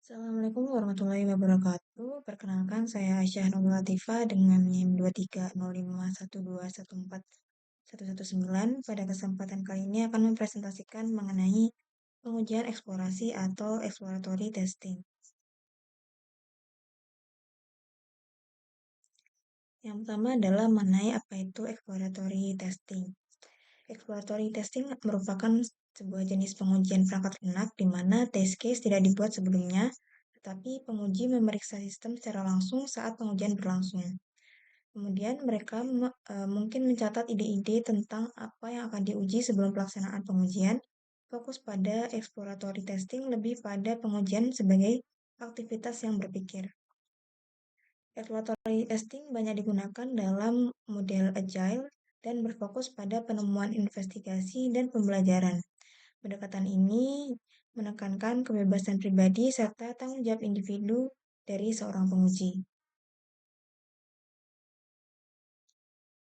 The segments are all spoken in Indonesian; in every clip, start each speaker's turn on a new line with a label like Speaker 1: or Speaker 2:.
Speaker 1: Assalamualaikum warahmatullahi wabarakatuh. Perkenalkan, saya Aisyah Nurul Latifah dengan NIM 23051214119119. Pada kesempatan kali ini akan mempresentasikan mengenai pengujian eksplorasi atau exploratory testing. Yang pertama adalah mengenai apa itu exploratory testing. Exploratory testing merupakan sebuah jenis pengujian perangkat lunak di mana test case tidak dibuat sebelumnya, tetapi penguji memeriksa sistem secara langsung saat pengujian berlangsung. Kemudian mereka mungkin mencatat ide-ide tentang apa yang akan diuji sebelum pelaksanaan pengujian. Fokus pada exploratory testing lebih pada pengujian sebagai aktivitas yang berpikir. Exploratory testing banyak digunakan dalam model agile dan berfokus pada penemuan investigasi dan pembelajaran. Pendekatan ini menekankan kebebasan pribadi serta tanggung jawab individu dari seorang penguji.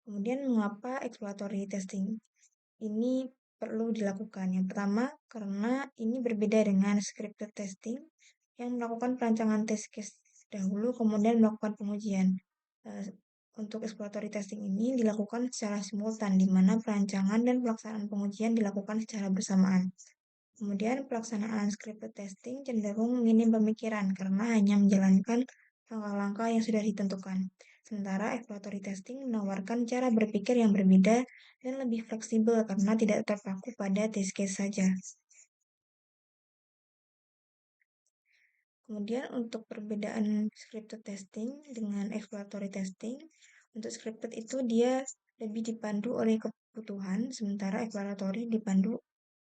Speaker 1: Kemudian mengapa exploratory testing ini perlu dilakukan? Yang pertama, karena ini berbeda dengan scripted testing yang melakukan perancangan test case dahulu kemudian melakukan pengujian. Eh, Untuk exploratory testing ini dilakukan secara simultan, di mana perancangan dan pelaksanaan pengujian dilakukan secara bersamaan. Kemudian pelaksanaan scripted testing cenderung minim pemikiran karena hanya menjalankan langkah-langkah yang sudah ditentukan. Sementara exploratory testing menawarkan cara berpikir yang berbeda dan lebih fleksibel karena tidak terpaku pada test case saja. Kemudian untuk perbedaan scripted testing dengan exploratory testing, untuk scripted itu dia lebih dipandu oleh kebutuhan, sementara exploratory dipandu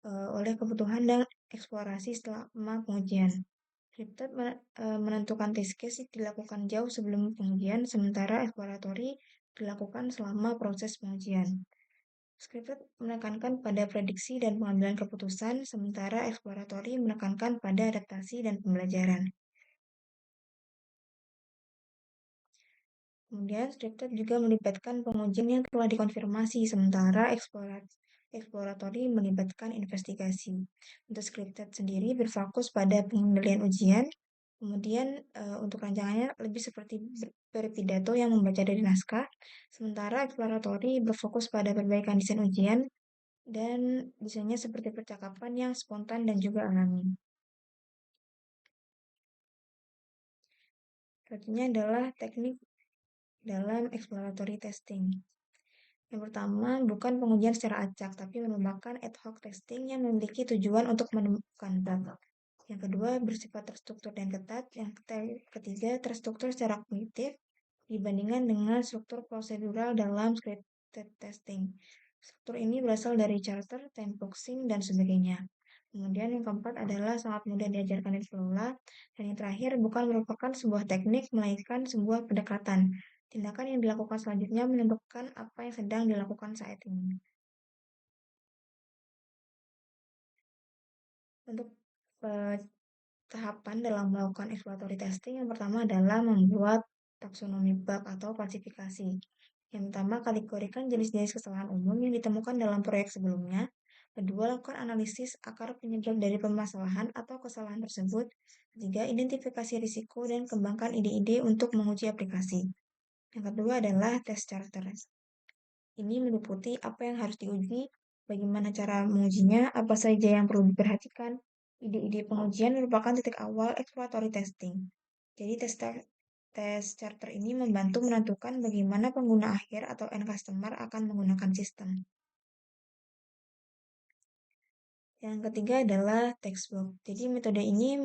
Speaker 1: oleh kebutuhan dan eksplorasi selama pengujian. Scripted menentukan test case dilakukan jauh sebelum pengujian, sementara exploratory dilakukan selama proses pengujian. Scripted menekankan pada prediksi dan pengambilan keputusan, sementara exploratory menekankan pada adaptasi dan pembelajaran. Kemudian, scripted juga melibatkan pengujian yang telah dikonfirmasi, sementara exploratory melibatkan investigasi. Untuk scripted sendiri berfokus pada pengendalian ujian, kemudian untuk rancangannya lebih seperti berpidato yang membaca dari naskah, sementara exploratory berfokus pada perbaikan desain ujian dan desainnya seperti percakapan yang spontan dan juga alami. Selanjutnya adalah teknik dalam exploratory testing. Yang pertama, bukan pengujian secara acak, tapi merupakan ad hoc testing yang memiliki tujuan untuk menemukan bug. Yang kedua, bersifat terstruktur dan ketat. Yang ketiga, terstruktur secara kognitif dibandingkan dengan struktur prosedural dalam scripted testing. Struktur ini berasal dari charter, time boxing, dan sebagainya. Kemudian yang keempat adalah sangat mudah diajarkan dan dikelola. Dan yang terakhir bukan merupakan sebuah teknik, melainkan sebuah pendekatan. Tindakan yang dilakukan selanjutnya menentukan apa yang sedang dilakukan saat ini. Untuk tahapan dalam melakukan exploratory testing, yang pertama adalah membuat taksonomi bug atau klasifikasi. Yang pertama, kategorikan jenis-jenis kesalahan umum yang ditemukan dalam proyek sebelumnya. Kedua, lakukan analisis akar penyebab dari permasalahan atau kesalahan tersebut. Ketiga, identifikasi risiko dan kembangkan ide-ide untuk menguji aplikasi. Yang kedua adalah test charter. Ini meliputi apa yang harus diuji, bagaimana cara mengujinya, apa saja yang perlu diperhatikan. Ide-ide pengujian merupakan titik awal exploratory testing. Jadi test charter ini membantu menentukan bagaimana pengguna akhir atau end customer akan menggunakan sistem. Yang ketiga adalah textbook. Jadi metode ini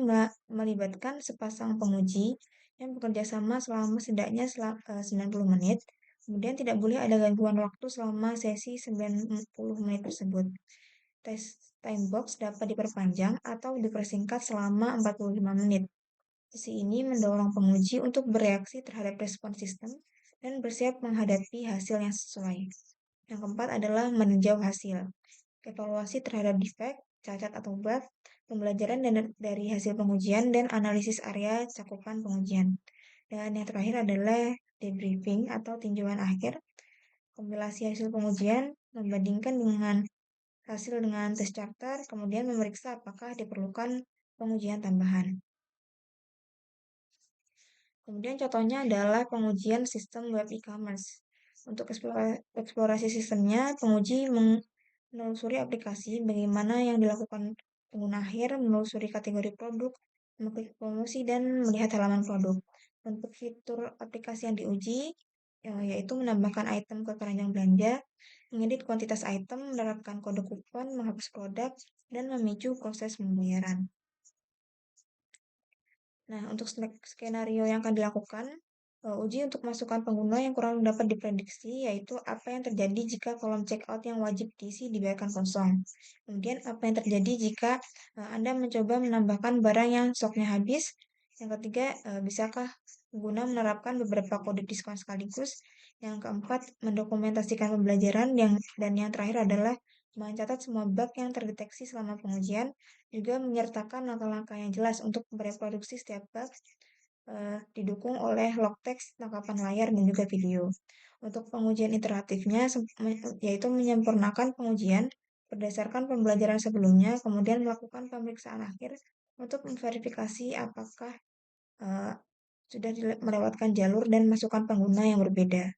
Speaker 1: melibatkan sepasang penguji yang bekerja sama selama setidaknya 90 menit. Kemudian tidak boleh ada gangguan waktu selama sesi 90 menit tersebut. Tes time box dapat diperpanjang atau dipersingkat selama 45 menit. Sesi ini mendorong penguji untuk bereaksi terhadap respon sistem dan bersiap menghadapi hasil yang sesuai. Yang keempat adalah meninjau hasil. Evaluasi terhadap defek, cacat atau bug, pembelajaran dari hasil pengujian, dan analisis area cakupan pengujian. Dan yang terakhir adalah debriefing atau tinjauan akhir, kompilasi hasil pengujian, membandingkan dengan hasil dengan test charter, kemudian memeriksa apakah diperlukan pengujian tambahan. Kemudian contohnya adalah pengujian sistem web e-commerce. Untuk eksplorasi sistemnya, penguji menelusuri aplikasi, bagaimana yang dilakukan pengguna akhir, menelusuri kategori produk, mengklik promosi, dan melihat halaman produk. Untuk fitur aplikasi yang diuji, yaitu menambahkan item ke keranjang belanja, mengedit kuantitas item, menerapkan kode kupon, menghapus produk, dan memicu proses pembayaran. Nah, untuk skenario yang akan dilakukan, uji untuk masukan pengguna yang kurang dapat diprediksi, yaitu apa yang terjadi jika kolom checkout yang wajib diisi dibiarkan kosong. Kemudian, apa yang terjadi jika Anda mencoba menambahkan barang yang stoknya habis. Yang ketiga, bisakah pengguna menerapkan beberapa kode diskon sekaligus. Yang keempat, mendokumentasikan pembelajaran, dan yang terakhir adalah mencatat semua bug yang terdeteksi selama pengujian, juga menyertakan langkah-langkah yang jelas untuk mereproduksi setiap bug, didukung oleh log teks, tangkapan layar, dan juga video. Untuk pengujian iteratifnya, yaitu menyempurnakan pengujian berdasarkan pembelajaran sebelumnya, kemudian melakukan pemeriksaan akhir untuk memverifikasi apakah uh, sudah melewatkan jalur dan masukan pengguna yang berbeda.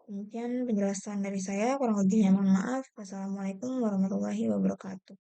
Speaker 1: Demikian penjelasan dari saya, kurang lebihnya mohon maaf. Wassalamualaikum warahmatullahi wabarakatuh.